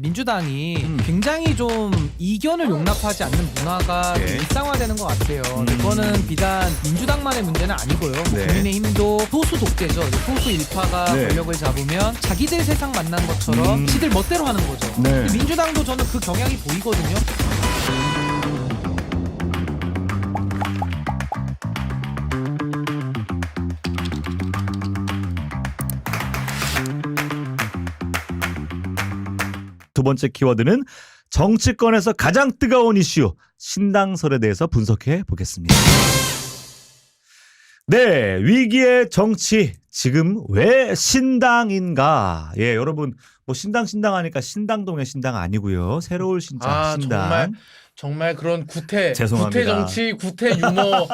민주당이 굉장히 좀 이견을 용납하지 않는 문화가 좀 일상화되는 것 같아요. 근데 그거는 비단 민주당만의 문제는 아니고요. 국민의힘도 소수 독재죠. 소수 일파가 권력을 잡으면 자기들 세상 만난 것처럼 지들 멋대로 하는 거죠. 근데 민주당도 저는 그 경향이 보이거든요. 두 번째 키워드는 정치권에서 가장 뜨거운 이슈 신당설에 대해서 분석해 보겠습니다. 네, 위기의 정치 지금 왜 신당인가? 예, 여러분 뭐 신당 하니까 신당동의 신당 아니고요. 새로울 신당. 정말 그런 구태 정치, 구태 유머.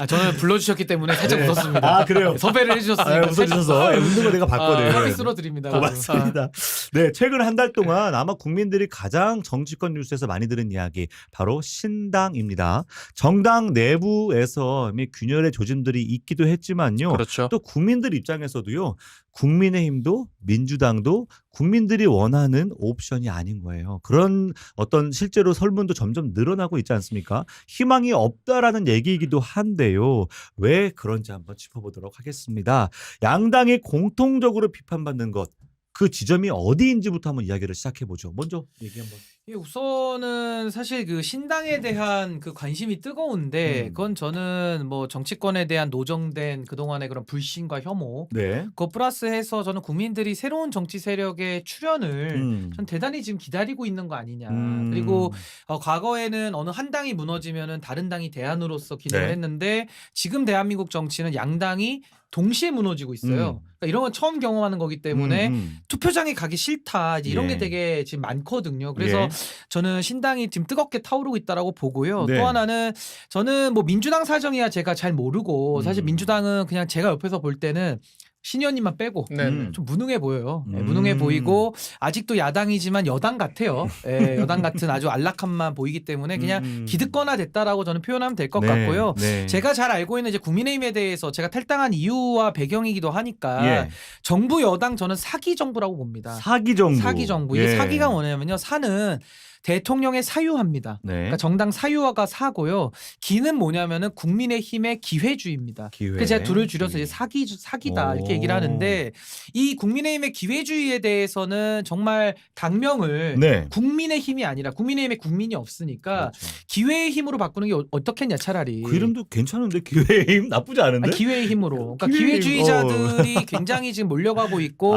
저는 불러주셨기 때문에 살짝 웃었습니다. 그래요? 섭외를 해주셨으니까. 웃어주셔서 웃는 거 내가 봤거든. 서비스로 드립니다. 고맙습니다. 네, 최근 한 달 동안 아마 국민들이 가장 정치권 뉴스에서 많이 들은 이야기 바로 신당입니다. 정당 내부에서 이미 균열의 조짐들이 있기도 했지만요. 그렇죠. 또 국민들 입장에서도요. 국민의힘도 민주당도 국민들이 원하는 옵션이 아닌 거예요. 그런 어떤 실제로 설문도 점점 늘어나고 있지 않습니까? 희망이 없다라는 얘기이기도 한데요. 왜 그런지 한번 짚어보도록 하겠습니다. 양당이 공통적으로 비판받는 것, 그 지점이 어디인지부터 한번 이야기를 시작해보죠. 먼저 얘기 한번. 우선은 사실 그 신당에 대한 그 관심이 뜨거운데 그건 저는 뭐 정치권에 대한 노정된 그동안의 그런 불신과 혐오 그거 플러스해서 저는 국민들이 새로운 정치 세력의 출현을 전 대단히 지금 기다리고 있는 거 아니냐. 그리고 과거에는 어느 한 당이 무너지면은 다른 당이 대안으로서 기능을 했는데 지금 대한민국 정치는 양당이 동시에 무너지고 있어요. 그러니까 이런 건 처음 경험하는 거기 때문에 투표장에 가기 싫다 이제 이런 게 되게 지금 많거든요. 그래서 저는 신당이 지금 뜨겁게 타오르고 있다라고 보고요. 또 하나는 저는 뭐 민주당 사정이야 제가 잘 모르고 사실 민주당은 그냥 제가 옆에서 볼 때는 신 의원님만 빼고 좀 무능해 보여요. 무능해 보이고 아직도 야당이지만 여당 같아요. 여당 같은 아주 안락함만 보이기 때문에 그냥 기득권화 됐다라고 저는 표현하면 될 것 같고요. 제가 잘 알고 있는 이제 국민의힘에 대해서 제가 탈당한 이유와 배경이기도 하니까 정부 여당 저는 사기 정부라고 봅니다. 사기 정부. 사기 정부. 이게 사기가 뭐냐면요. 사는 대통령의 사유화입니다. 그러니까 정당 사유화가 사고요. 기는 뭐냐면은 국민의힘의 기회주의입니다. 그래서 제가 둘을 줄여서 이제 사기다 이렇게 얘기를 하는데 이 국민의힘의 기회주의에 대해서는 정말 당명을 국민의힘이 아니라 국민의힘에 국민이 없으니까 기회의 힘으로 바꾸는 게 어떻겠냐 차라리. 그 이름도 괜찮은데 기회의 힘 나쁘지 않은데? 기회의 힘으로. 그러니까 기회주의자들이 굉장히 지금 몰려가고 있고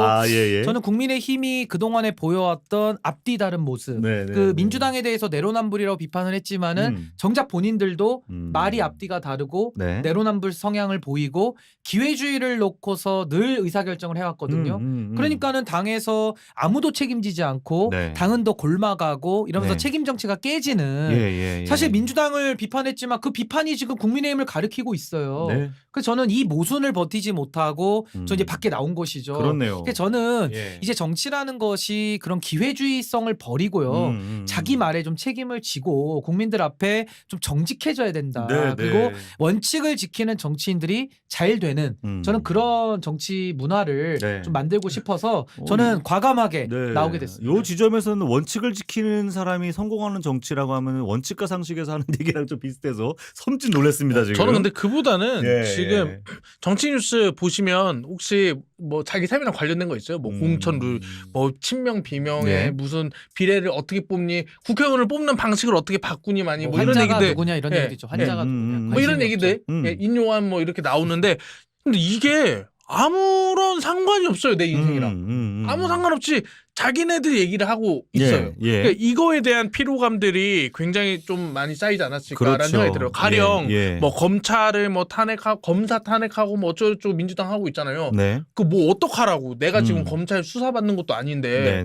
저는 국민의힘이 그동안에 보여왔던 앞뒤 다른 모습. 그 민주당에 대해서 내로남불이라고 비판을 했지만은 정작 본인들도 말이 앞뒤가 다르고 내로남불 성향을 보이고 기회주의를 놓고서 늘 의사결정을 해왔거든요. 그러니까는 당에서 아무도 책임지지 않고 당은 더 골마가고 이러면서 책임 정치가 깨지는 사실 민주당을 비판했지만 그 비판이 지금 국민의힘을 가리키고 있어요. 그래서 저는 이 모순을 버티지 못하고 저 이제 밖에 나온 것이죠. 그렇네요. 그래서 저는 이제 정치라는 것이 그런 기회주의성을 버리고요. 자기 말에 좀 책임을 지고 국민들 앞에 좀 정직해져야 된다. 그리고 원칙을 지키는 정치인들이 잘 되는 저는 그런 정치 문화를 좀 만들고 싶어서 저는 과감하게 나오게 됐습니다. 이 지점에서는 원칙을 지키는 사람이 성공하는 정치라고 하면 원칙과 상식에서 하는 얘기랑 좀 비슷해서 섬찟 놀랐습니다. 지금. 저는 근데 그보다는 지금 정치 뉴스 보시면 혹시 뭐 자기 삶이랑 관련된 거 있어요? 뭐 공천 룰, 뭐 친명 비명에 무슨 비례를 어떻게 뽑니, 국회의원을 뽑는 방식을 어떻게 바꾸니 많이 뭐 이런 얘기들 누구냐 이런 얘기도 있죠. 환자가 누구냐 뭐 이런 얘기들 인요한 뭐 이렇게 나오는데 근데 이게 아무런 상관이 없어요 내 인생이랑 아무 상관없이 자기네들 얘기를 하고 있어요. 그러니까 이거에 대한 피로감들이 굉장히 좀 많이 쌓이지 않았을까라는 생각이 들어요. 가령 뭐 검찰을 뭐 탄핵하고 검사 탄핵하고 뭐 어쩌고저쩌고 민주당 하고 있잖아요. 그 뭐 어떡하라고 내가 지금 검찰 수사받는 것도 아닌데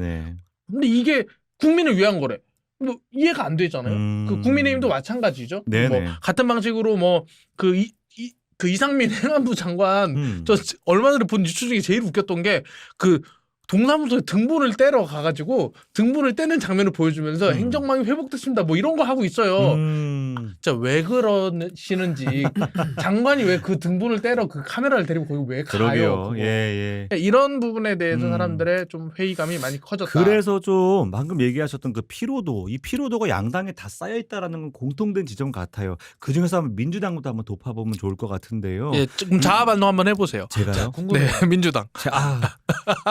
근데 이게 국민을 위한 거래. 뭐 이해가 안 되잖아요. 그 국민의힘도 마찬가지죠. 뭐 같은 방식으로 뭐 그 이상민 행안부 장관 저 얼마 전에 본 뉴스 중에 제일 웃겼던 게 그 동사무소에 등본을 떼러 가가지고 등본을 떼는 장면을 보여주면서 행정망이 회복됐습니다. 뭐 이런 거 하고 있어요. 진짜 왜 그러시는지 장관이 왜 그 등본을 떼러 그 카메라를 데리고 거기 왜 가요? 예. 이런 부분에 대해서 사람들의 좀 회의감이 많이 커졌다. 그래서 좀 방금 얘기하셨던 그 피로도, 이 피로도가 양당에 다 쌓여 있다라는 건 공통된 지점 같아요. 그 중에서 한번 민주당도 한번 돋파보면 좋을 것 같은데요. 예, 좀 자아 반론 한번 해보세요. 제가요? 궁금해요. 네, 민주당.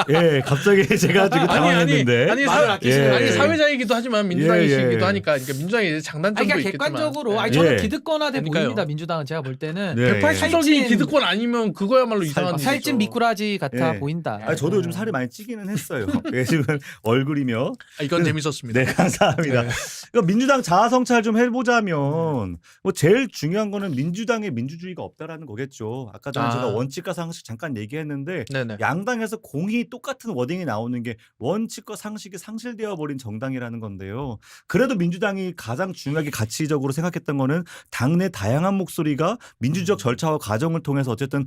예, 갑자기 제가 지금 당황했는데. 아니 사회자이기도 하지만 민주당이시기도 하니까 그러니까 민주당이 이제 장단점도 그러니까 있겠지만. 객관적으로 저는 기득권화돼 그러니까요. 보입니다. 민주당은 제가 볼 때는 180석이 기득권 아니면 그거야말로 이상한 일이죠. 살찐 미꾸라지 같아 보인다. 저도 요즘 살이 많이 찌기는 했어요. 지금 얼굴이며. 이건 재밌었습니다. 네, 감사합니다. 그러니까 민주당 자아 성찰 좀 해보자면 뭐 제일 중요한 거는 민주당의 민주주의가 없다라는 거겠죠. 아까 전에 제가 원칙과 상식 잠깐 얘기했는데 양당에서 공히 똑같은 워딩이 나오는 게 원칙과 상식이 상실되어 버린 정당이라는 건데요. 그래도 민주당이 가장 중요하게 가치적으로 생각했던 거는 당내 다양한 목소리가 민주적 절차와 과정을 통해서 어쨌든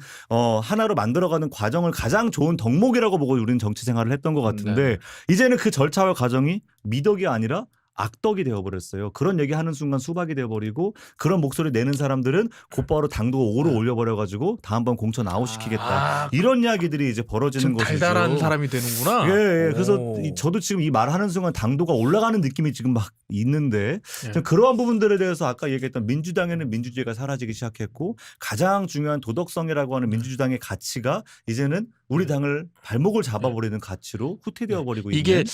하나로 만들어가는 과정을 가장 좋은 덕목이라고 보고 우리는 정치 생활을 했던 것 같은데 이제는 그 절차와 과정이 미덕이 아니라 악덕이 되어버렸어요. 그런 얘기하는 순간 수박이 되어버리고 그런 목소리 내는 사람들은 곧바로 당도 5로 올려버려가지고 다음번 공천 아웃시키겠다. 이런 이야기들이 이제 벌어지는 것이죠. 달달한 사람이 되는구나. 예. 그래서 저도 지금 이 말하는 순간 당도가 올라가는 느낌이 지금 막 있는데 그러한 부분들에 대해서 아까 얘기했던 민주당에는 민주주의가 사라지기 시작했고 가장 중요한 도덕성이라고 하는 민주주당의 가치가 이제는 우리 당을 발목을 잡아버리는 가치로 후퇴되어 버리고 있는.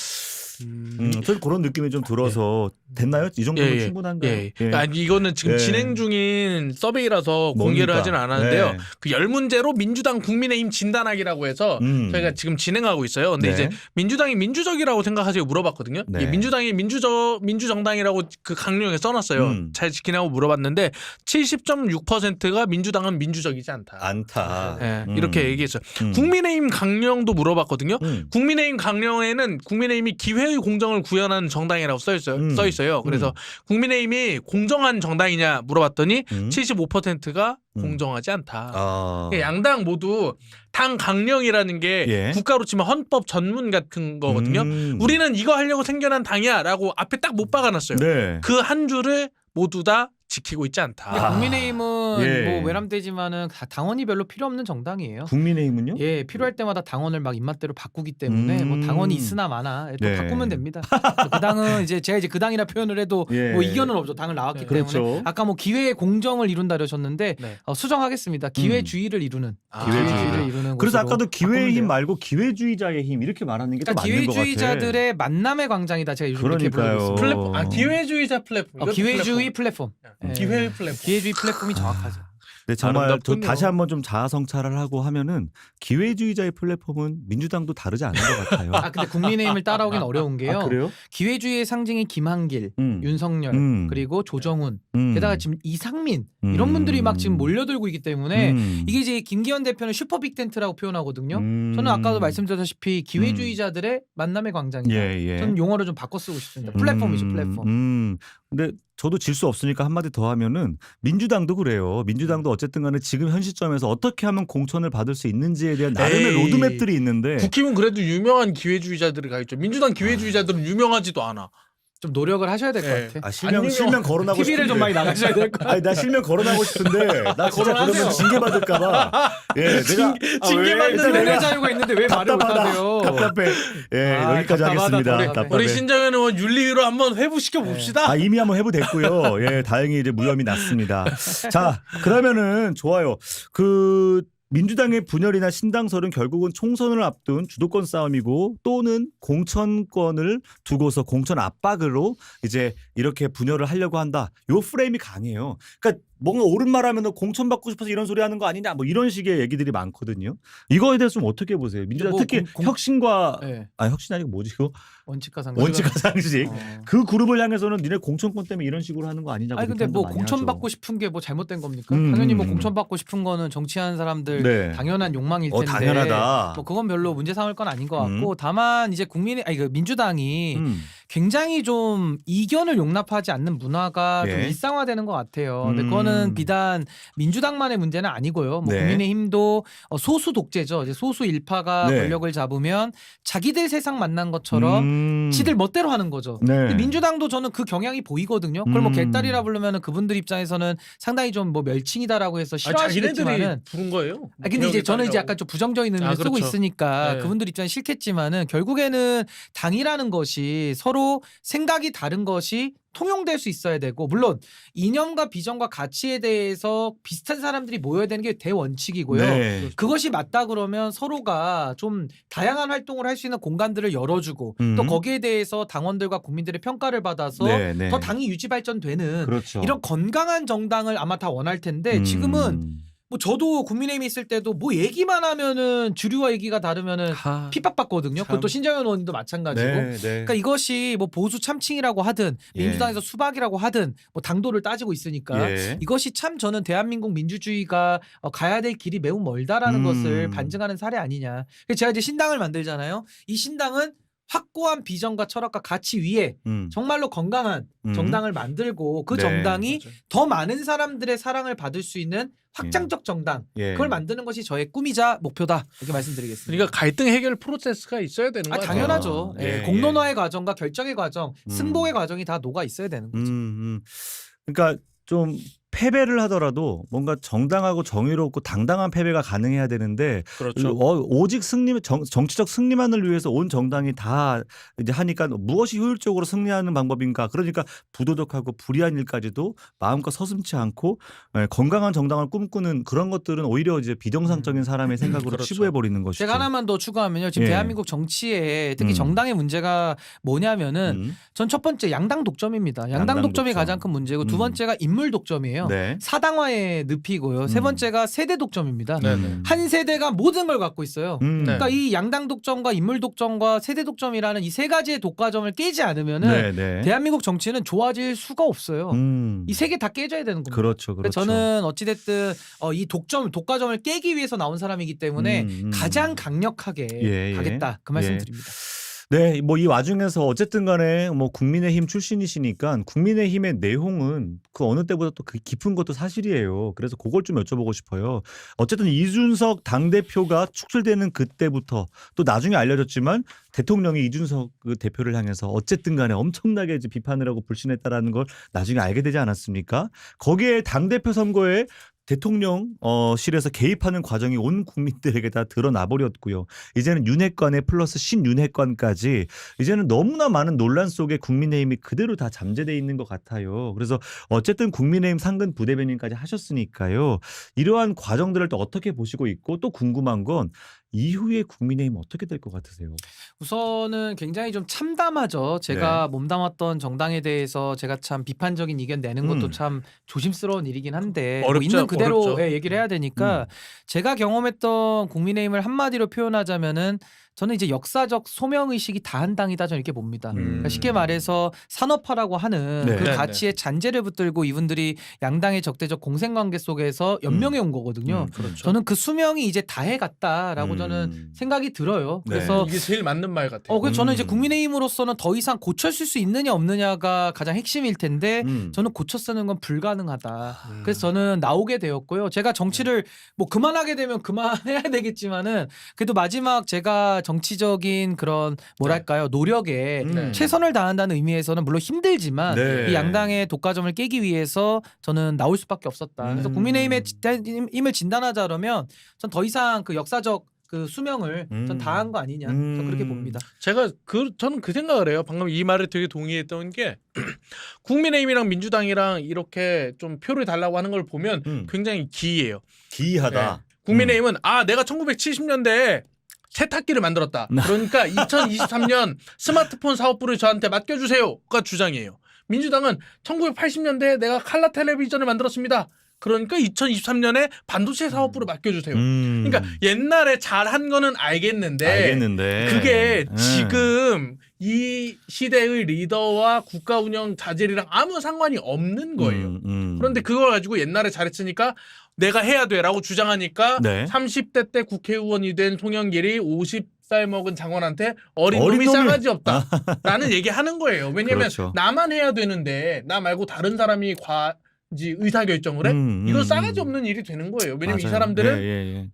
저는 그런 느낌이 좀 들어서 됐나요? 이 정도면 충분한가요? 아니 이거는 지금 진행 중인 서베이라서 공개를 하지는 않았는데요. 그 10문제로 민주당 국민의힘 진단하기라고 해서 저희가 지금 진행하고 있어요. 근데 이제 민주당이 민주적이라고 생각하세요? 물어봤거든요. 이 민주당이 민주정당이라고 그 강령에 써놨어요. 잘 지키냐고 물어봤는데 70.6%가 민주당은 민주적이지 않다. 이렇게 얘기했어요. 국민의힘 강령도 물어봤거든요. 국민의힘 강령에는 국민의힘이 기회의 공정을 구현하는 정당이라고 써 있어요. 그래서 국민의힘이 공정한 정당이냐 물어봤더니 75%가 공정하지 않다. 양당 모두 당 강령이라는 게 국가로 치면 헌법 전문 같은 거거든요. 우리는 이거 하려고 생겨난 당이야라고 앞에 딱 못 박아놨어요. 그 한 줄을 모두 다 지키고 있지 않다. 국민의힘은 뭐 외람되지만은 당원이 별로 필요 없는 정당이에요. 국민의힘은요? 예, 필요할 때마다 당원을 막 입맛대로 바꾸기 때문에 뭐 당원이 있으나 마나 또 바꾸면 됩니다. 그 당은 이제 제가 이제 그 당이라 표현을 해도 뭐 이견은 없죠. 당을 나왔기 때문에. 아까 뭐 기회의 공정을 이룬다 그러셨는데 수정하겠습니다. 기회주의를 이루는. 기회주의를 이루는. 그래서 아까도 기회의 힘 말고 기회주의자의 힘 이렇게 말하는 게 더 맞는 것 같아요. 기회주의자들의 만남의 광장이다. 제가 요즘 이렇게 부르고 있습니다. 기회주의자 플랫폼. 기회주의 플랫폼. 기회 플랫폼. 기회주의 플랫폼이 정확하죠. 네, 정말 다시 한번 좀 자아 성찰을 하고 하면은 기회주의자의 플랫폼은 민주당도 다르지 않은 것 같아요. 근데 국민의힘을 따라오긴 어려운 게요. 그래요? 기회주의의 상징인 김한길, 윤석열, 그리고 조정훈, 게다가 지금 이상민 이런 분들이 막 지금 몰려들고 있기 때문에 이게 이제 김기현 대표는 슈퍼 빅텐트라고 표현하거든요. 저는 아까도 말씀드렸다시피 기회주의자들의 만남의 광장이다. 저는 용어를 좀 바꿔 쓰고 싶습니다. 플랫폼이죠, 플랫폼. 근데 저도 질 수 없으니까 한마디 더 하면은 민주당도 그래요. 민주당도 어쨌든 간에 지금 현 시점에서 어떻게 하면 공천을 받을 수 있는지에 대한 나름의 로드맵들이 있는데 국힘은 그래도 유명한 기회주의자들이 가 있죠. 민주당 기회주의자들은 유명하지도 않아. 좀 노력을 하셔야 될 것 같아. 실명 거론하고 싶은데. TV를 좀 많이 나가셔야 될 것 같아. 나 실명 거론하고 싶은데 나 진짜 그러면 징계 받을까봐. 내가 징계 받는 노래 자유가 있는데 왜 말을 못하세요? 답답해. 여기까지 하겠습니다. 우리 신정현 의원 윤리위로 한번 회부시켜 봅시다. 이미 한번 회부됐고요. 다행히 이제 무혐의 났습니다. 자, 그러면은 좋아요. 민주당의 분열이나 신당설은 결국은 총선을 앞둔 주도권 싸움이고 또는 공천권을 두고서 공천 압박으로 이제 이렇게 분열을 하려고 한다. 요 프레임이 강해요. 그러니까 뭔가 옳은 말 하면 공천 받고 싶어서 이런 소리 하는 거 아니냐 뭐 이런 식의 얘기들이 많거든요. 이거에 대해서 좀 어떻게 보세요? 민주당 특히 혁신과 혁신 아니고 뭐지 이거? 원칙과 상식. 그 그룹을 향해서는 니네 공천권 때문에 이런 식으로 하는 거 아니냐고. 근데 뭐 공천 받고 싶은 게 뭐 잘못된 겁니까? 당연히 뭐 공천 받고 싶은 거는 정치하는 사람들 당연한 욕망일 텐데. 당연하다. 뭐 그건 별로 문제 삼을 건 아닌 것 같고 다만 이제 민주당이 굉장히 좀 이견을 용납하지 않는 문화가 좀 네. 일상화되는 것 같아요. 근데 그거는 비단 민주당만의 문제는 아니고요. 뭐 네. 국민의힘도 소수 독재죠. 이제 소수 일파가 네. 권력을 잡으면 자기들 세상 만난 것처럼 지들 멋대로 하는 거죠. 네. 근데 민주당도 저는 그 경향이 보이거든요. 그걸 뭐 개딸이라 부르면 그분들 입장에서는 상당히 좀 뭐 멸칭이다라고 해서 싫어하시겠지만은. 자기네들이 부른 거예요. 근데 이제 저는 이제 약간 좀 부정적인 의미를 쓰고 그렇죠. 있으니까 네. 그분들 입장에 싫겠지만은 결국에는 당이라는 것이 서로 생각이 다른 것이 통용될 수 있어야 되고, 물론 이념과 비전과 가치에 대해서 비슷한 사람들이 모여야 되는 게 대원칙이고요. 네. 그것이 맞다 그러면 서로가 좀 다양한 활동을 할 수 있는 공간들을 열어주고 또 거기에 대해서 당원들과 국민들의 평가를 받아서 네, 네. 더 당이 유지 발전되는 그렇죠. 이런 건강한 정당을 아마 다 원할 텐데 지금은 뭐 저도 국민의힘에 있을 때도 뭐 얘기만 하면은 주류와 얘기가 다르면은 핍박받거든요. 참. 그것도 신정현 의원님도 마찬가지고. 네, 네. 그러니까 이것이 뭐 보수 참칭이라고 하든 예. 민주당에서 수박이라고 하든 뭐 당도를 따지고 있으니까 예. 이것이 참 저는 대한민국 민주주의가 가야 될 길이 매우 멀다라는 것을 반증하는 사례 아니냐. 그래서 제가 이제 신당을 만들잖아요. 이 신당은 확고한 비전과 철학과 가치 위에 정말로 건강한 정당을 만들고 그 네. 정당이 맞아요. 더 많은 사람들의 사랑을 받을 수 있는 확장적 정당, 예. 그걸 만드는 것이 저의 꿈이자 목표다, 이렇게 말씀드리겠습니다. 그러니까 갈등 해결 프로세스가 있어야 되는 거예요. 당연하죠. 예, 예, 공론화의 과정과 결정의 과정, 승복의 과정이 다 녹아 있어야 되는 거죠. 그러니까 좀 패배를 하더라도 뭔가 정당하고 정의롭고 당당한 패배가 가능해야 되는데 그렇죠. 오직 정치적 승리만을 위해서 온 정당이 다 이제 하니까 무엇이 효율적으로 승리하는 방법인가? 그러니까 부도덕하고 불의한 일까지도 마음껏 서슴지 않고 건강한 정당을 꿈꾸는 그런 것들은 오히려 이제 비정상적인 사람의 생각으로 그렇죠. 치부해 버리는 것이죠. 제가 하나만 더 추가하면요. 지금 예. 대한민국 정치에 특히 정당의 문제가 뭐냐면은 전 첫 번째 양당 독점입니다. 양당 양당 독점이 독점. 가장 큰 문제고 두 번째가 인물 독점이에요. 네. 사당화의 늪이고요. 세 번째가 세대 독점입니다. 네네. 한 세대가 모든 걸 갖고 있어요. 그러니까 네. 이 양당 독점과 인물 독점과 세대 독점이라는 이 세 가지의 독과점을 깨지 않으면은 네, 네. 대한민국 정치는 좋아질 수가 없어요. 이 세 개 다 깨져야 되는 겁니다. 그렇죠, 그렇죠. 저는 어찌됐든 이 독과점을 깨기 위해서 나온 사람이기 때문에 가장 강력하게 예, 예. 가겠다, 그 말씀 예. 드립니다. 네, 뭐 이 와중에서 어쨌든 간에 뭐 국민의힘 출신이시니까 국민의힘의 내용은 그 어느 때보다 또 그 깊은 것도 사실이에요. 그래서 그걸 좀 여쭤보고 싶어요. 어쨌든 이준석 당대표가 축출되는 그때부터 또 나중에 알려졌지만 대통령이 이준석 그 대표를 향해서 어쨌든 간에 엄청나게 이제 비판을 하고 불신했다라는 걸 나중에 알게 되지 않았습니까? 거기에 당대표 선거에 대통령실에서 개입하는 과정이 온 국민들에게 다 드러나 버렸고요. 이제는 윤핵관에 플러스 신윤핵관까지 이제는 너무나 많은 논란 속에 국민의힘이 그대로 다 잠재돼 있는 것 같아요. 그래서 어쨌든 국민의힘 상근 부대변인까지 하셨으니까요. 이러한 과정들을 또 어떻게 보시고 있고 또 궁금한 건 이후에 국민의힘 어떻게 될 것 같으세요? 우선은 굉장히 좀 참담하죠. 제가 몸담았던 정당에 대해서 제가 참 비판적인 의견 내는 것도 참 조심스러운 일이긴 한데 뭐 있는 그대로 어렵죠. 얘기를 해야 되니까 제가 경험했던 국민의힘을 한마디로 표현하자면은 저는 이제 역사적 소명의식이 다한 당이다, 저는 이렇게 봅니다. 그러니까 쉽게 말해서 산업화라고 하는 네. 그 네, 가치에 잔재를 붙들고 이분들이 양당의 적대적 공생관계 속에서 연명해 온 거거든요. 그렇죠. 저는 그 수명이 이제 다해갔다라고 저는 생각이 들어요. 네. 그래서 이게 제일 맞는 말 같아요. 그래서 저는 이제 국민의힘으로서는 더 이상 고쳐쓸 수 있느냐 없느냐가 가장 핵심일 텐데 저는 고쳐 쓰는 건 불가능하다. 그래서 저는 나오게 되었고요. 제가 정치를 뭐 그만하게 되면 그만해야 되겠지만은 그래도 마지막 제가 정치적인 그런 뭐랄까요, 노력에 최선을 다한다는 의미에서는 물론 힘들지만 네. 이 양당의 독과점을 깨기 위해서 저는 나올 수밖에 없었다. 그래서 국민의힘의 힘을 진단하자 그러면 전 더 이상 그 역사적 그 수명을 전 다한 거 아니냐, 저 그렇게 봅니다. 저는 그 생각을 해요. 방금 이 말에 되게 동의했던 게 국민의힘이랑 민주당이랑 이렇게 좀 표를 달라고 하는 걸 보면 굉장히 기이해요. 기이하다. 국민의힘은 내가 1970년대에 세탁기를 만들었다. 그러니까 2023년 스마트폰 사업부를 저한테 맡겨주세요가 주장이에요. 민주당은 1980년대에 내가 칼라 텔레비전을 만들었습니다. 그러니까 2023년에 반도체 사업부를 맡겨주세요. 그러니까 옛날에 잘한 거는 알겠는데 그게 지금 이 시대의 리더와 국가 운영 자질이랑 아무 상관이 없는 거예요. 그런데 그걸 가지고 옛날에 잘했으니까 내가 해야 돼라고 주장하니까 네. 30대 때 국회의원이 된 송영길이 쌀 먹은 장관한테 어린 어린 놈이 놈이- 싸가지 없다. 라는 얘기하는 거예요. 왜냐면 그렇죠. 나만 해야 되는데 나 말고 다른 사람이 의사결정을 해? 이건 싸가지 없는 일이 되는 거예요. 왜냐면 이 맞아요. 사람들은 예.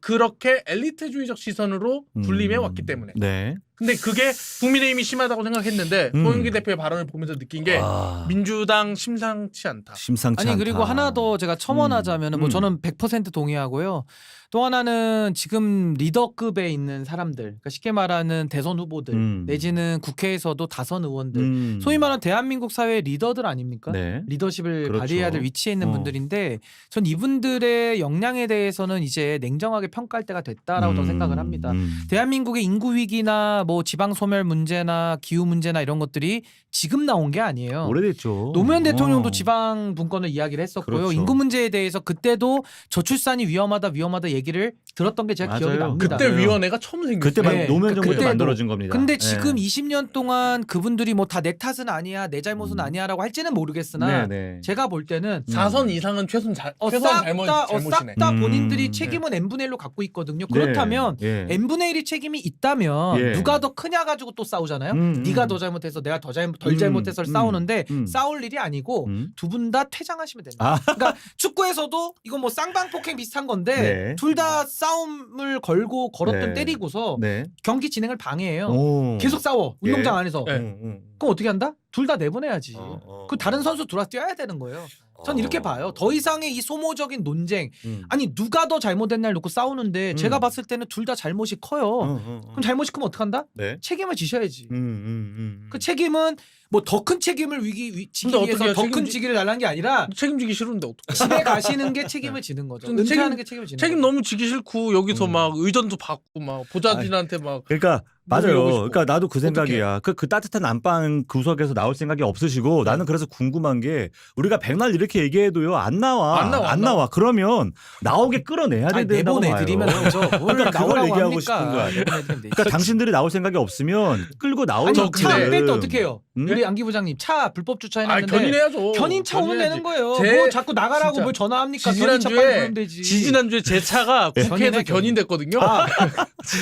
그렇게 엘리트주의적 시선으로 군림해 왔기 때문에. 네. 근데 그게 국민의힘이 심하다고 생각했는데 송영기 대표의 발언을 보면서 느낀 게 민주당 심상치 않다. 심상치 아니 않다. 그리고 하나 더 제가 첨언하자면은 뭐 저는 100% 동의하고요. 또 하나는 지금 리더급에 있는 사람들, 그러니까 쉽게 말하는 대선 후보들 내지는 국회에서도 다선 의원들, 소위 말하는 대한민국 사회의 리더들 아닙니까? 네. 리더십을 그렇죠. 발휘해야 될 위치에 있는 분들인데 전 이분들의 역량에 대해서는 이제 냉정하게 평가할 때가 됐다라고 저는 생각을 합니다. 대한민국의 인구 위기나 뭐 지방 소멸 문제나 기후 문제나 이런 것들이 지금 나온 게 아니에요. 오래됐죠. 노무현 대통령도 지방 분권을 이야기를 했었고요. 그렇죠. 인구 문제에 대해서 그때도 저출산이 위험하다 얘기를 들었던 게 제가 기억이 맞아요. 납니다. 그때 맞아요. 위원회가 처음 생겼어요. 그때 네. 노무현 정부 때 그때도. 만들어진 겁니다. 근데 네. 지금 20년 동안 그분들이 뭐 다 내 탓은 아니야, 내 잘못은 아니야라고 할지는 모르겠으나 네. 제가 볼 때는 4선 이상은 최소한 잘못이네. 싹 다 본인들이 음. 책임은 n분의 1로 갖고 있거든요. 그렇다면 네. n분의 1이 책임이 있다면 예. 누가 더 크냐 가지고 또 싸우잖아요. 네가 더 잘못해서 내가 덜 잘못해서 싸우는데 싸울 일이 아니고 두 분 다 퇴장하시면 됩니다. 그러니까 축구에서도 이건 뭐 쌍방폭행 비슷한 건데 네. 둘 다 싸움을 걸었던 네. 때리고서 네. 경기 진행을 방해해요. 오. 계속 싸워 운동장 예. 안에서. 네. 그럼 어떻게 한다? 둘 다 내보내야지. 어. 그 다른 선수 들어와서 뛰어야 되는 거예요. 전 이렇게 봐요. 더 이상의 이 소모적인 논쟁. 아니 누가 더 잘못했나를 놓고 싸우는데 제가 봤을 때는 둘 다 잘못이 커요. 그럼 잘못이 크면 어떡한다? 네. 책임을 지셔야지. 그 그 책임은 뭐 더 큰 책임을 지기 근데 위해서 어떻게 더 큰 책임지- 지기를 달라는 게 아니라 책임지기 싫은데 어떡해. 집에 가시는 게 책임을 지는 거죠. 근데 은퇴하는 게 책임을 지는 책임 거죠. 너무 지기 싫고 여기서 막 의전도 받고 막 보좌진한테 막 그러니까 몸이 맞아요. 오고 싶고. 그러니까 나도 그 어떡해. 생각이야. 그 따뜻한 안방 구석에서 나올 생각이 없으시고 나는 그래서 궁금한 게 우리가 백날 이렇게 얘기해도요 안 나와. 안 나와. 그러면 나오게 끌어내야 아니, 된다고 봐요. 내보내드리면 되죠. 뭘 그러니까 그걸 나오라고 얘기하고 합니까? 싶은 거야. 내보내드리면 되지. 그러니까 당신들이 나올 생각이 없으면 끌고 나오는 아니 차 안 뺄 때 것들은- 어떻게 해요? 음? 우리 안기 부장님 차 불법 주차해놨는데 견인해야죠. 견인 차 오면 견인해야지. 되는 거예요. 제- 뭐 자꾸 나가라고 진짜 뭘 전화합니까? 견인 차 빨리 부르면 되지. 지지난주에 제 차가 국회에서 견인해, 견인됐거든요.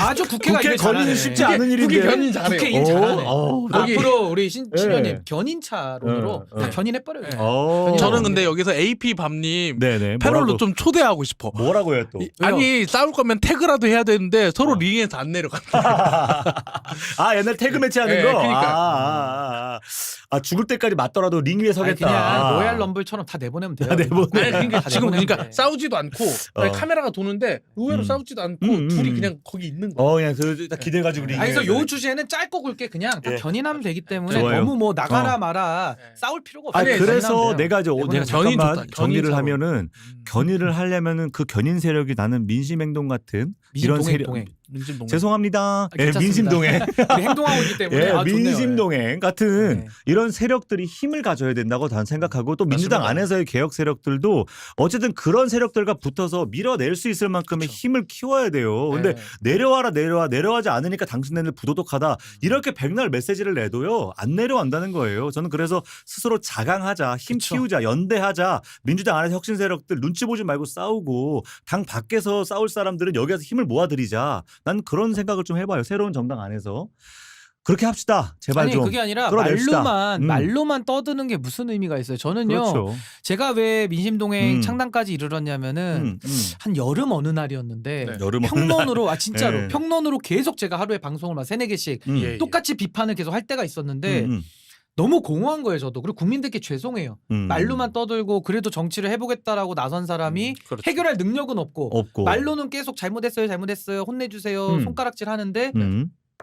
아주 국회가 국회 이걸 잘하네. 견인은 쉽지 않은 일인데. 국회 견인 잘해요. 국회 일 잘하네. 거기- 앞으로 우리 신현님 예. 견인차론으로 다 견인해버려요. 네. 견인 저는 안 근데 여기서 AP 밤님 네네. 패널로 좀 초대하고 싶어. 뭐라고 해요 또? 아니 싸울 거면 태그라도 해야 되는데 서로 링에서 안 내려간다. 아 옛날 태그 매치 하는 네, 거. 그러니까. 죽을 때까지 맞더라도 링 위에 아니, 서겠다. 그냥 로얄 럼블처럼 다 내보내면 돼요. 내보내. 아니, 그러니까 다 지금 내보내면 그러니까 돼. 싸우지도 않고 그냥 카메라가 도는데 의외로 싸우지도 않고 둘이 그냥 거기 있는 거. 그냥 딱 기대가지고 링. 아니, 그래서 요 주제는 짧고 굵게 그냥 다 예. 견인하면 되기 때문에 좋아요. 너무 뭐 나가라 마라 싸울 필요가 없어요. 아니 그래서 견인하면 돼요. 내가 이제 내가 견인 잠깐만 좋다. 정리를 견인차로. 하면은 견인을 하려면은 그 견인 세력이 나는 민심행동 같은 이런 민심동행, 세력. 동행. 민심동행. 죄송합니다. 예, 괜찮습니다. 민심동행. 우리 행동하고 있기 때문에 예, 아, 좋네요. 민심동행 같은 네. 이런 세력들이 힘을 가져야 된다고 저는 생각하고 또 민주당 맞습니다. 안에서의 개혁 세력들도 어쨌든 그런 세력들과 붙어서 밀어낼 수 있을 만큼의 힘을 키워야 돼요. 근데 네. 내려가지 않으니까 당신네들 부도덕하다 이렇게 백날 메시지를 내도요 안 내려간다는 거예요. 저는 그래서 스스로 자강하자, 힘 그쵸. 키우자, 연대하자. 민주당 안에서 혁신 세력들 눈치 보지 말고 싸우고 당 밖에서 싸울 사람들은 여기서 힘을 모아들이자. 난 그런 생각을 좀 해봐요. 새로운 정당 안에서. 그렇게 합시다. 제발 아니 좀. 그게 아니라 끌어냅시다. 말로만 떠드는 게 무슨 의미가 있어요. 저는요. 그렇죠. 제가 왜 민심동행 음. 창당까지 이르렀냐면은 한 여름 어느 날이었는데 네. 여름 평론으로 진짜로 네. 평론으로 계속 제가 하루에 방송을 막 3-4개씩 예. 똑같이 비판을 계속 할 때가 있었는데 너무 공허한 거예요, 저도. 그리고 국민들께 죄송해요. 말로만 떠들고 그래도 정치를 해보겠다라고 나선 사람이 그렇죠. 해결할 능력은 없고 없고 말로는 계속 잘못했어요, 혼내주세요, 손가락질 하는데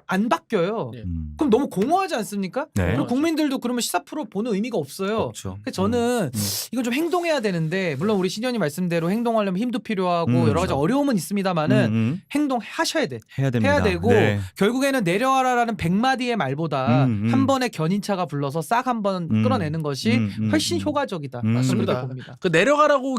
안 바뀌어요. 예. 그럼 너무 공허하지 않습니까? 네. 그리고 국민들도 그러면 시사 프로 보는 의미가 없어요. 없죠. 그래서 저는 이건 좀 행동해야 되는데 물론 우리 신현이 말씀대로 행동하려면 힘도 필요하고 여러 가지 그렇죠. 어려움은 있습니다만은 행동하셔야 돼. 해야 됩니다. 해야 되고 네. 결국에는 내려와라라는 100마디의 말보다 한 번에 견인차가 불러서 싹 한번 끌어내는 것이 훨씬 효과적이다. 맞습니다. 그렇게 봅니다. 그 내려가라고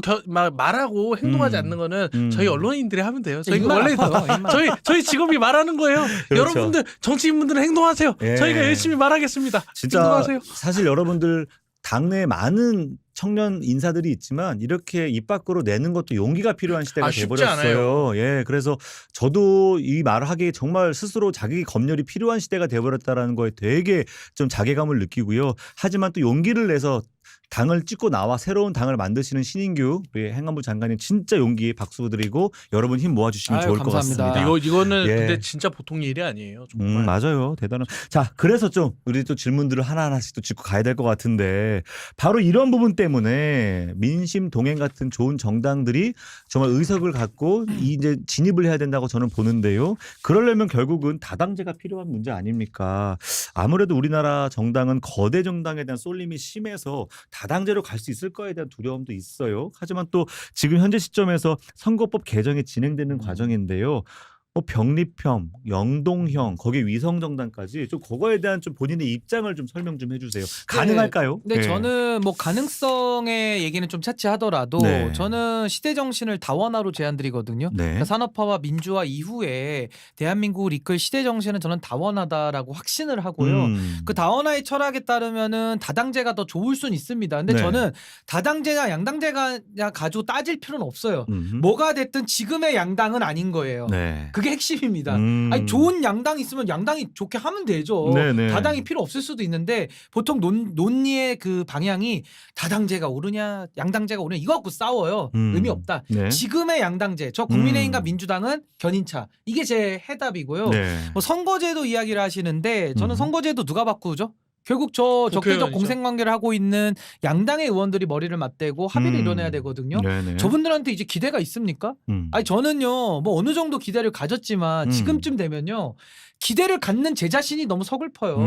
말하고 행동하지 않는 거는 저희 언론인들이 하면 돼요. 저희 입만 원래 아파요, 입만. 저희 직업이 말하는 거예요. 그렇죠. 여러분들 정치인분들은 행동하세요. 예. 저희가 열심히 말하겠습니다. 진짜 행동하세요. 사실 여러분들 당내 많은 청년 인사들이 있지만 이렇게 입 밖으로 내는 것도 용기가 필요한 시대가 쉽지 돼버렸어요. 않아요. 예, 그래서 저도 이 말을 하기 정말 스스로 자기 검열이 필요한 시대가 돼버렸다라는 거에 되게 좀 자괴감을 느끼고요. 하지만 또 용기를 내서 당을 찍고 나와 새로운 당을 만드시는 신인규 우리 행안부 장관님 진짜 용기 박수 드리고 여러분 힘 모아주시면 아유, 좋을 감사합니다. 것 같습니다. 이거는 예. 근데 진짜 보통 일이 아니에요. 정말. 맞아요. 대단한. 자, 그래서 좀 우리 또 질문들을 하나하나씩 또 짚고 가야 될 것 같은데 바로 이런 부분 때문에 민심 동행 같은 좋은 정당들이 정말 의석을 갖고 이제 진입을 해야 된다고 저는 보는데요. 그러려면 결국은 다당제가 필요한 문제 아닙니까? 아무래도 우리나라 정당은 거대 정당에 대한 쏠림이 심해서 다당제로 갈 수 있을 거에 대한 두려움도 있어요. 하지만 또 지금 현재 시점에서 선거법 개정이 진행되는 과정인데요. 병립형, 영동형, 거기 위성정당까지 좀 그거에 대한 좀 본인의 입장을 좀 설명 좀 해주세요. 가능할까요? 네, 저는 뭐 가능성의 얘기는 좀 차치하더라도 네. 저는 시대 정신을 다원화로 제안드리거든요. 네. 그러니까 산업화와 민주화 이후에 대한민국을 이끌 시대 정신은 저는 다원화다라고 확신을 하고요. 그 다원화의 철학에 따르면은 다당제가 더 좋을 수는 있습니다. 근데 네. 저는 다당제냐 양당제가 가지고 따질 필요는 없어요. 뭐가 됐든 지금의 양당은 아닌 거예요. 네. 그게 핵심입니다. 아니 좋은 양당이 있으면 양당이 좋게 하면 되죠. 네네. 다당이 필요 없을 수도 있는데 보통 논리의 그 방향이 다당제가 옳으냐 양당제가 옳으냐 이거 갖고 싸워요. 의미 없다. 네. 지금의 양당제 저 국민의힘과 민주당은 견인차 이게 제 해답이고요. 네. 뭐 선거제도 이야기를 하시는데 저는 선거제도 누가 바꾸죠? 결국 저 적대적 국회의원이죠. 공생관계를 하고 있는 양당의 의원들이 머리를 맞대고 합의를 이뤄내야 되거든요. 네네. 저분들한테 이제 기대가 있습니까? 아니 저는요 뭐 어느 정도 기대를 가졌지만 지금쯤 되면요 기대를 갖는 제 자신이 너무 서글퍼요.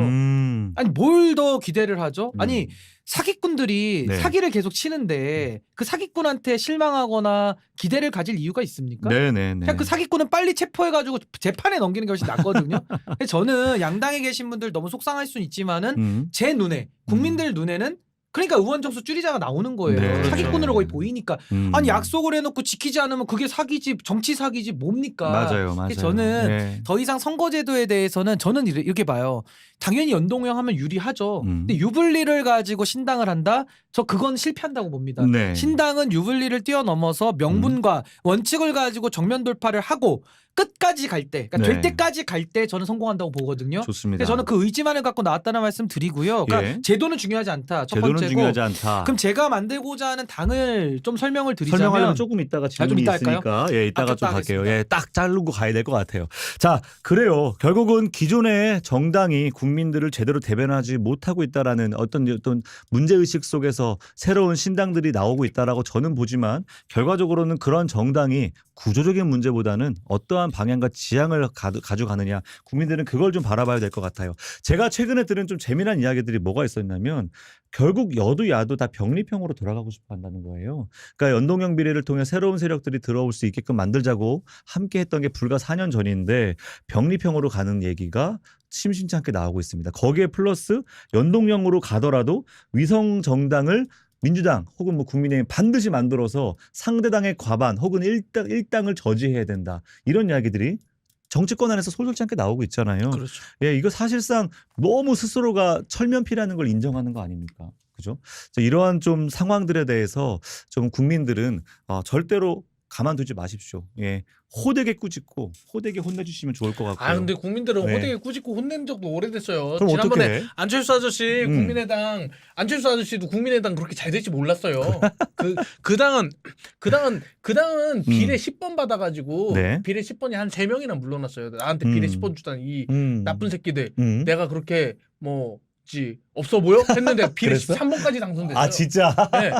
아니 뭘 더 기대를 하죠? 아니 사기꾼들이 네. 사기를 계속 치는데 그 사기꾼한테 실망하거나 기대를 가질 이유가 있습니까? 네네네. 그냥 그 사기꾼은 빨리 체포해가지고 재판에 넘기는 게 훨씬 낫거든요. 저는 양당에 계신 분들 너무 속상할 수는 있지만은 제 눈에 국민들 눈에는 그러니까 의원 정수 줄이자가 나오는 거예요. 네. 사기꾼으로 거의 보이니까. 아니 약속을 해놓고 지키지 않으면 그게 사기지 정치 사기지 뭡니까? 맞아요. 저는 네. 더 이상 선거제도에 대해서는 저는 이렇게 봐요. 당연히 연동형 하면 유리하죠. 근데 유불리를 가지고 신당을 한다? 저 그건 실패한다고 봅니다. 네. 신당은 유불리를 뛰어넘어서 명분과 원칙을 가지고 정면 돌파를 하고 끝까지 갈 때, 그러니까 네. 될 때까지 갈 때 저는 성공한다고 보거든요. 좋습니다. 그래서 저는 그 의지만을 갖고 나왔다는 말씀 드리고요. 그러니까 예. 제도는 중요하지 않다. 첫 제도는 번째고. 중요하지 않다. 그럼 제가 만들고자 하는 당을 좀 설명을 드리자면 설명하려면 조금 이따가 질문이 이따 할까요? 있으니까 예, 이따가 좀 좀 갈게요. 하겠습니다. 예, 딱 자르고 가야 될 것 같아요. 자, 그래요. 결국은 기존의 정당이 국민들을 제대로 대변하지 못하고 있다라는 어떤 문제 의식 속에서 새로운 신당들이 나오고 있다라고 저는 보지만 결과적으로는 그런 정당이 구조적인 문제보다는 어떠한 방향과 지향을 가져가느냐 국민들은 그걸 좀 바라봐야 될 것 같아요. 제가 최근에 들은 좀 재미난 이야기들이 뭐가 있었냐면 결국 여도 야도 다 병립형으로 돌아가고 싶어 한다는 거예요. 그러니까 연동형 비례를 통해 새로운 세력들이 들어올 수 있게끔 만들자고 함께 했던 게 불과 4년 전인데 병립형으로 가는 얘기가 심심치 않게 나오고 있습니다. 거기에 플러스 연동형으로 가더라도 위성 정당을 민주당 혹은 뭐 국민의힘 반드시 만들어서 상대당의 과반 혹은 일당을 저지해야 된다. 이런 이야기들이 정치권 안에서 솔솔치 않게 나오고 있잖아요. 그렇죠. 예, 이거 사실상 너무 스스로가 철면피라는 걸 인정하는 거 아닙니까? 그죠? 이러한 좀 상황들에 대해서 좀 국민들은 절대로 가만두지 마십시오. 예. 호되게 꾸짖고 호되게 혼내주시면 좋을 것 같고요. 아 근데 국민들은 네. 호되게 꾸짖고 혼낸 적도 오래됐어요. 그럼 지난번에 어떻게 해? 안철수 아저씨 국민의당 안철수 아저씨도 국민의당 그렇게 잘 될지 몰랐어요. 그 당은 비례 10번 받아가지고 네. 비례 10번이 한 3명이나 물러났어요. 나한테 비례 10번 주다는 이 나쁜 새끼들. 내가 그렇게 없어 보여? 했는데 비례 그랬어? 13번까지 당선됐어요. 아 진짜? 네.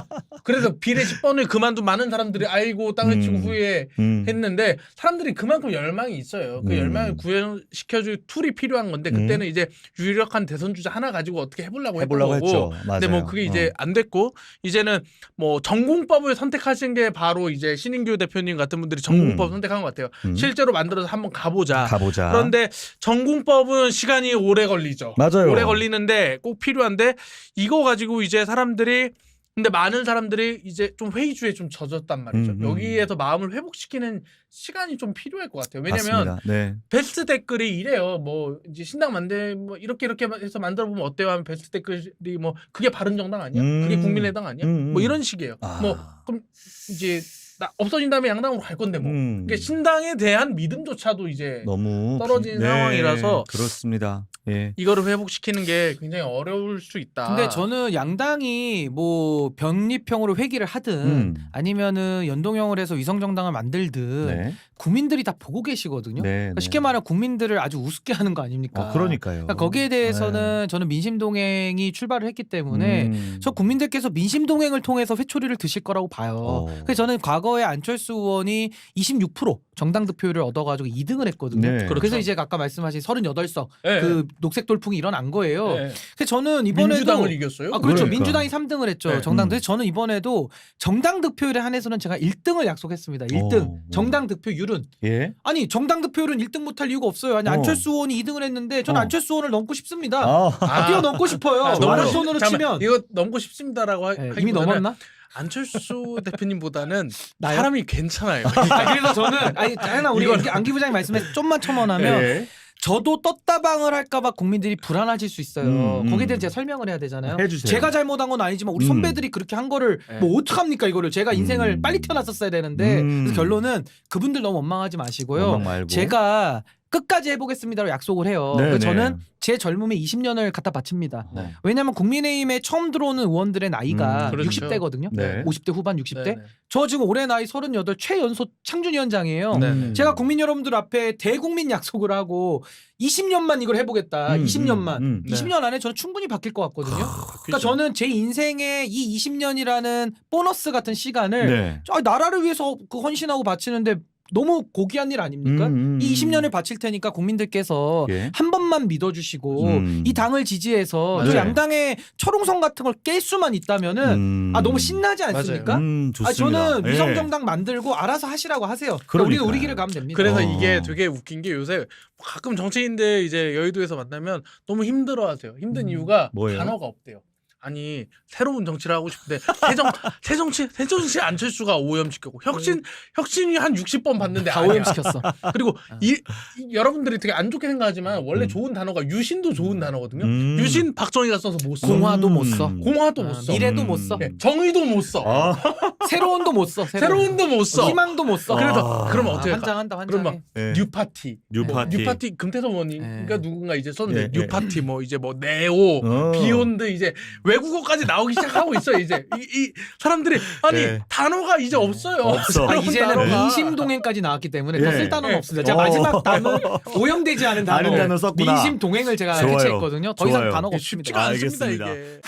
그래서 비례 10번을 그만둔 많은 사람들이 알고 땅을 치고 후에 했는데 사람들이 그만큼 열망이 있어요. 그 열망을 구현시켜줄 툴이 필요한 건데 그때는 이제 유력한 대선 주자 하나 가지고 어떻게 해보려고 했던 거고. 했죠. 맞아요. 근데 뭐 그게 이제 안 됐고 이제는 뭐 전공법을 선택하신 게 바로 이제 신인규 대표님 같은 분들이 전공법 선택한 것 같아요. 실제로 만들어서 한번 가보자. 그런데 전공법은 시간이 오래 걸리죠. 맞아요. 오래 걸리는데 꼭 필요한데 이거 가지고 이제 사람들이 근데 많은 사람들이 이제 좀 회의주에 좀 젖었단 말이죠. 여기에서 마음을 회복시키는 시간이 좀 필요할 것 같아요. 왜냐면 네. 베스트 댓글이 이래요. 뭐 이제 신당 뭐 이렇게 해서 만들어 보면 어때요? 하면 베스트 댓글이 뭐 그게 바른정당 아니야? 그게 국민의당 아니야? 뭐 이런 식이에요. 뭐 그럼 이제 없어진 다음에 양당으로 갈 건데 뭐. 그러니까 신당에 대한 믿음조차도 이제 너무 떨어진 상황이라서 그렇습니다. 예. 이거를 회복시키는 게 굉장히 어려울 수 있다. 근데 저는 양당이 뭐 병립형으로 회귀를 하든 아니면은 연동형을 해서 위성정당을 만들든 네. 국민들이 다 보고 계시거든요. 네, 그러니까 쉽게 말하면 국민들을 아주 우습게 하는 거 아닙니까? 그러니까요. 그러니까 거기에 대해서는 저는 민심동행이 출발을 했기 때문에 저 국민들께서 민심동행을 통해서 회초리를 드실 거라고 봐요. 그래서 저는 과거에 안철수 의원이 26% 정당 득표율을 얻어가지고 2등을 했거든요. 네. 그래서 그렇죠. 이제 아까 말씀하신 38석 네. 그 녹색 돌풍이 일어난 거예요. 네. 그래서 저는 이번에도 민주당을 이겼어요. 아 그렇죠. 그러니까. 민주당이 3등을 했죠. 네. 정당들. 저는 이번에도 정당 득표율에 한해서는 제가 1등을 약속했습니다. 1등. 정당 득표율은 예. 아니 정당 득표율은 1등 못할 이유가 없어요. 아니 안철수 의원이 2등을 했는데 저는 안철수 의원을 넘고 싶습니다. 뛰어넘고 싶어요. 마라톤으로 치면 이거 넘고 싶습니다라고 이미 넘었나? 안철수 대표님보다는 나요? 사람이 괜찮아요. 그래서 저는 아니 하나 우리 안기 부장님 말씀에 좀만 첨언하면 예. 저도 떴다방을 할까봐 국민들이 불안하실 수 있어요. 거기에 대해 제가 설명을 해야 되잖아요. 해주세요. 제가 잘못한 건 아니지만 우리 선배들이 그렇게 한 거를 뭐 어떡합니까 이거를. 제가 인생을 빨리 태어났었어야 되는데 그래서 결론은 그분들 너무 원망하지 마시고요. 원망 말고. 제가 끝까지 해보겠습니다라고 약속을 해요. 네, 그래서 네. 저는 제 젊음의 20년을 갖다 바칩니다. 네. 왜냐하면 국민의힘에 처음 들어오는 의원들의 나이가 그렇죠. 60대거든요. 네. 50대 후반 60대. 네네. 저 지금 올해 나이 38 최연소 창준위원장이에요. 네네. 제가 국민 여러분들 앞에 대국민 약속을 하고 20년만 이걸 해보겠다. 20년만. 20년 안에 저는 충분히 바뀔 것 같거든요. 그러니까 저는 제 인생의 이 20년이라는 보너스 같은 시간을 네. 나라를 위해서 그 헌신하고 바치는데 너무 고귀한 일 아닙니까? 이 20년을 바칠 테니까 국민들께서 예. 한 번만 믿어주시고 이 당을 지지해서 또 네. 양당의 철옹성 같은 걸 깰 수만 있다면은 너무 신나지 않습니까? 좋습니다. 저는 예. 위성정당 만들고 알아서 하시라고 하세요. 그러니까요. 우리 길을 가면 됩니다. 그래서 이게 되게 웃긴 게 요새 가끔 정치인들 이제 여의도에서 만나면 너무 힘들어하세요. 힘든 이유가 뭐예요? 단어가 없대요. 아니 새로운 정치를 하고 싶은데 새정치 안철수가 오염시켰고 혁신이 한 60번 봤는데 다 아니야. 오염시켰어. 그리고 여러분들이 되게 안 좋게 생각하지만 원래 좋은 단어가 유신도 좋은 단어거든요. 유신 박정희가 써서 못 써. 공화도 못 써. 공화도 못 써. 미래도 못 써. 네, 정의도 못 써. 새로운도 못 써. 새로운도 못 써. 희망도 못 써. 그래서 그러면 어떻게 할까? 환장한다. 그러면 네. 뉴파티, 뉴파티. 뉴파티 금태섭 의원인가 누군가 이제 썼는데 예, 예. 뉴파티 뭐 이제 뭐 네오, 비욘드 이제 외국어까지 나오기 시작하고 있어요. 이제 이 사람들이 아니 예. 단어가 이제 없어요. 없어. 새로운 이제는 단어가. 민심동행까지 나왔기 때문에 더 예. 쓸 단어는 예. 없습니다. 제가 마지막 단어 오염되지 않은 단어, 다른 단어 썼구나. 민심동행을 제가 좋아요. 캐치했거든요. 더 이상 좋아요. 단어가 쉽지가 없습니다. 않습니다 알겠습니다. 이게.